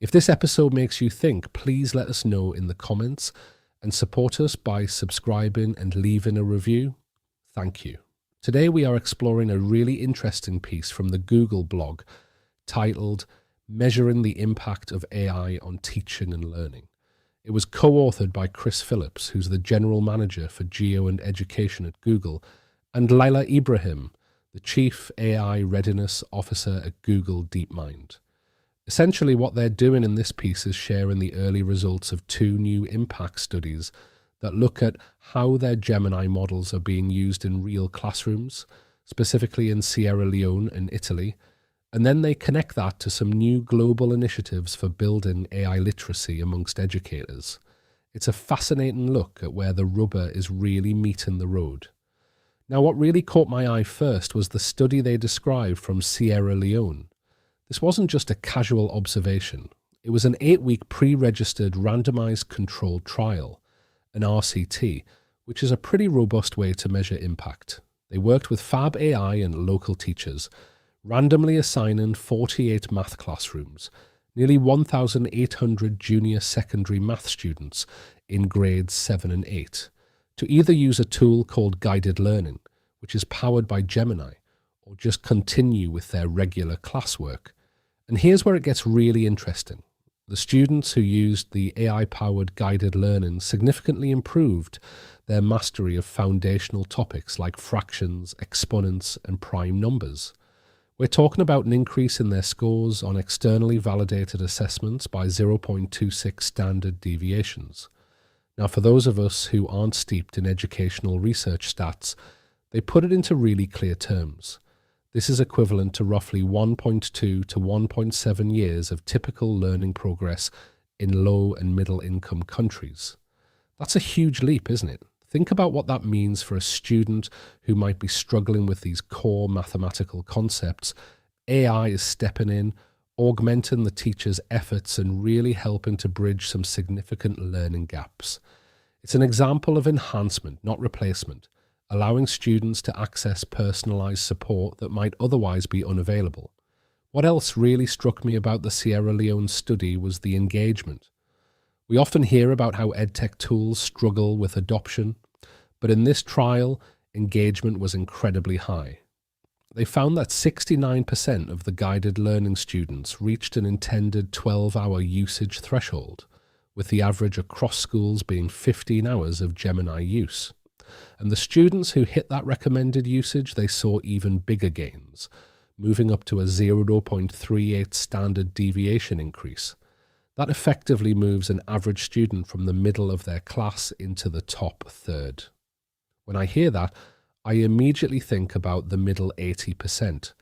If this episode makes you think, please let us know in the comments and support us by subscribing and leaving a review. Thank you. Today we are exploring a really interesting piece from the Google blog titled Measuring the Impact of AI on Teaching and Learning. It was co-authored by Chris Phillips, who's the General Manager for Geo and Education at Google, and Laila Ibrahim, the Chief AI Readiness Officer at Google DeepMind. Essentially, what they're doing in this piece is sharing the early results of two new impact studies that look at how their Gemini models are being used in real classrooms, specifically in Sierra Leone and Italy, and then they connect that to some new global initiatives for building AI literacy amongst educators. It's a fascinating look at where the rubber is really meeting the road. Now, what really caught my eye first was the study they described from Sierra Leone. This wasn't just a casual observation. It was an 8-week pre-registered randomized controlled trial, an RCT, which is a pretty robust way to measure impact. They worked with Fab AI and local teachers, randomly assigning 48 math classrooms, nearly 1,800 junior secondary math students in grades 7 and 8, to either use a tool called guided learning, which is powered by Gemini, or just continue with their regular classwork. And here's where it gets really interesting. The students who used the AI-powered guided learning significantly improved their mastery of foundational topics like fractions, exponents, and prime numbers. We're talking about an increase in their scores on externally validated assessments by 0.26 standard deviations. Now, for those of us who aren't steeped in educational research stats, they put it into really clear terms. This is equivalent to roughly 1.2 to 1.7 years of typical learning progress in low and middle income countries. That's a huge leap, isn't it? Think about what that means for a student who might be struggling with these core mathematical concepts. AI is stepping in, augmenting the teacher's efforts and really helping to bridge some significant learning gaps. It's an example of enhancement, not replacement, allowing students to access personalized support that might otherwise be unavailable. What else really struck me about the Sierra Leone study was the engagement. We often hear about how edtech tools struggle with adoption, but in this trial, engagement was incredibly high. They found that 69% of the guided learning students reached an intended 12-hour usage threshold, with the average across schools being 15 hours of Gemini use. And the students who hit that recommended usage, they saw even bigger gains, moving up to a 0.38 standard deviation increase. That effectively moves an average student from the middle of their class into the top third. When I hear that, I immediately think about the middle 80%.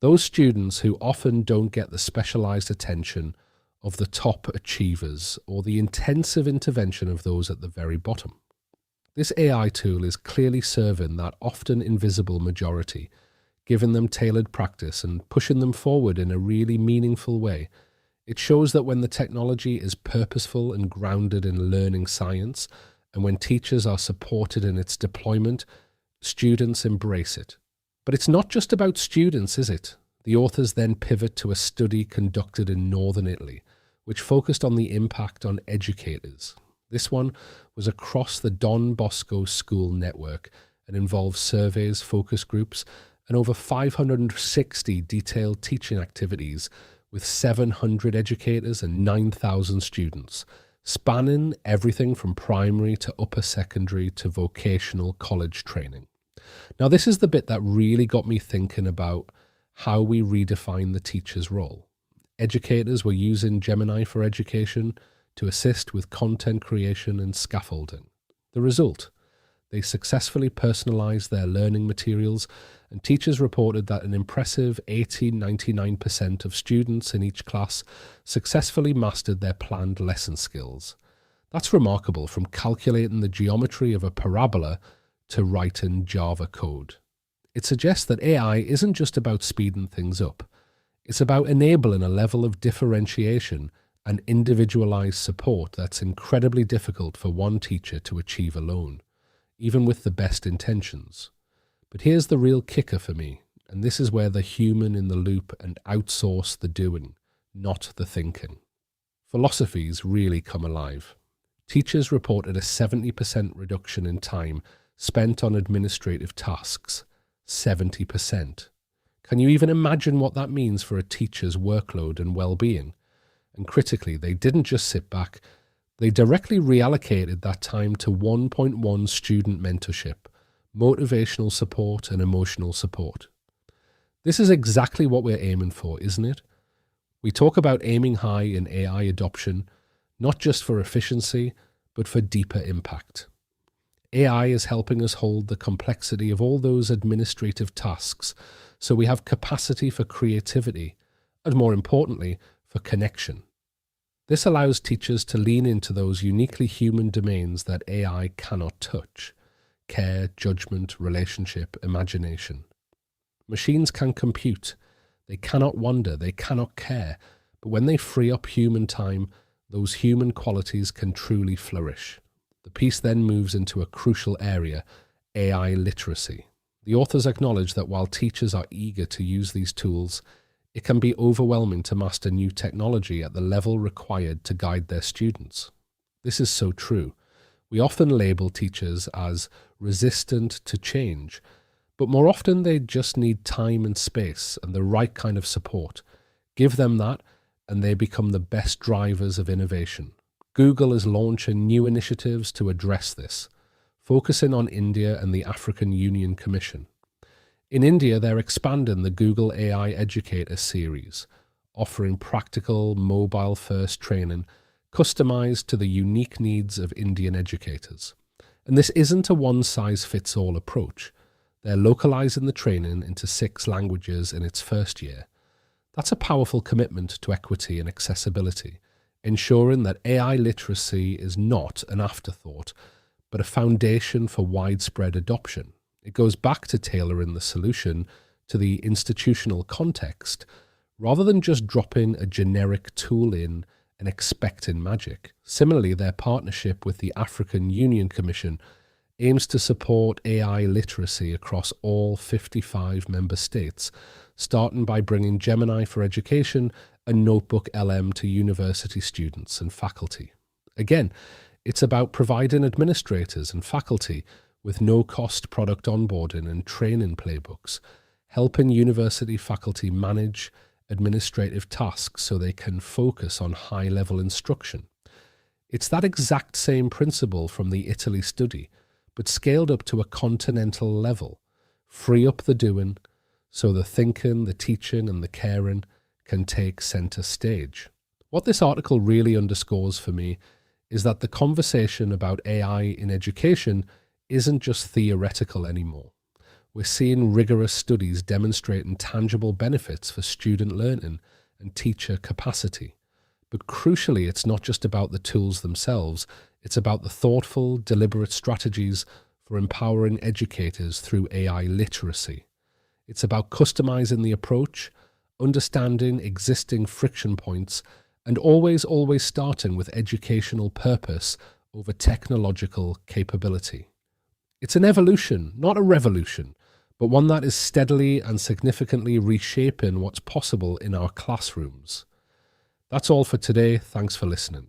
Those students who often don't get the specialized attention of the top achievers or the intensive intervention of those at the very bottom. This AI tool is clearly serving that often invisible majority, giving them tailored practice and pushing them forward in a really meaningful way. It shows that when the technology is purposeful and grounded in learning science, and when teachers are supported in its deployment, students embrace it. But it's not just about students, is it? The authors then pivot to a study conducted in northern Italy, which focused on the impact on educators. This one was across the Don Bosco school network and involved surveys, focus groups, and over 560 detailed teaching activities with 700 educators and 9,000 students, spanning everything from primary to upper secondary to vocational college training. Now, this is the bit that really got me thinking about how we redefine the teacher's role. Educators were using Gemini for education to assist with content creation and scaffolding. The result? They successfully personalized their learning materials, and teachers reported that an impressive 99% of students in each class successfully mastered their planned lesson skills. That's remarkable, from calculating the geometry of a parabola to writing Java code. It suggests that AI isn't just about speeding things up. It's about enabling a level of differentiation and individualized support that's incredibly difficult for one teacher to achieve alone, even with the best intentions. But here's the real kicker for me, and this is where the human in the loop and outsource the doing, not the thinking. philosophies really come alive. Teachers reported a 70% reduction in time spent on administrative tasks. 70%. Can you even imagine what that means for a teacher's workload and well-being? And critically, they didn't just sit back, they directly reallocated that time to 1.1 student mentorship, motivational support and emotional support. This is exactly what we're aiming for, isn't it? We talk about aiming high in AI adoption, not just for efficiency, but for deeper impact. AI is helping us hold the complexity of all those administrative tasks, so we have capacity for creativity, and more importantly, for connection. This allows teachers to lean into those uniquely human domains that AI cannot touch: care, judgment, relationship, imagination. Machines can compute, they cannot wonder, they cannot care, but when they free up human time, those human qualities can truly flourish. The piece then moves into a crucial area: AI literacy. The authors acknowledge that while teachers are eager to use these tools, it can be overwhelming to master new technology at the level required to guide their students. This is so true. We often label teachers as resistant to change, but more often they just need time and space and the right kind of support. Give them that, and they become the best drivers of innovation. Google is launching new initiatives to address this, focusing on India and the African Union Commission. In India, they're expanding the Google AI Educator Series, offering practical, mobile-first training customized to the unique needs of Indian educators. And this isn't a one-size-fits-all approach. They're localizing the training into 6 languages in its first year. That's a powerful commitment to equity and accessibility, ensuring that AI literacy is not an afterthought, but a foundation for widespread adoption. It goes back to tailoring the solution to the institutional context, rather than just dropping a generic tool in and expecting magic. Similarly, their partnership with the African Union Commission aims to support AI literacy across all 55 member states, starting by bringing Gemini for Education and Notebook LM to university students and faculty. Again, it's about providing administrators and faculty with no-cost product onboarding and training playbooks, helping university faculty manage administrative tasks so they can focus on high-level instruction. It's that exact same principle from the Italy study, but scaled up to a continental level. Free up the doing, so the thinking, the teaching, and the caring can take center stage. What this article really underscores for me is that the conversation about AI in education isn't just theoretical anymore. We're seeing rigorous studies demonstrating tangible benefits for student learning and teacher capacity. But crucially, it's not just about the tools themselves, it's about the thoughtful, deliberate strategies for empowering educators through AI literacy. It's about customizing the approach, understanding existing friction points, and always starting with educational purpose over technological capability. It's an evolution, not a revolution, but one that is steadily and significantly reshaping what's possible in our classrooms. That's all for today. Thanks for listening.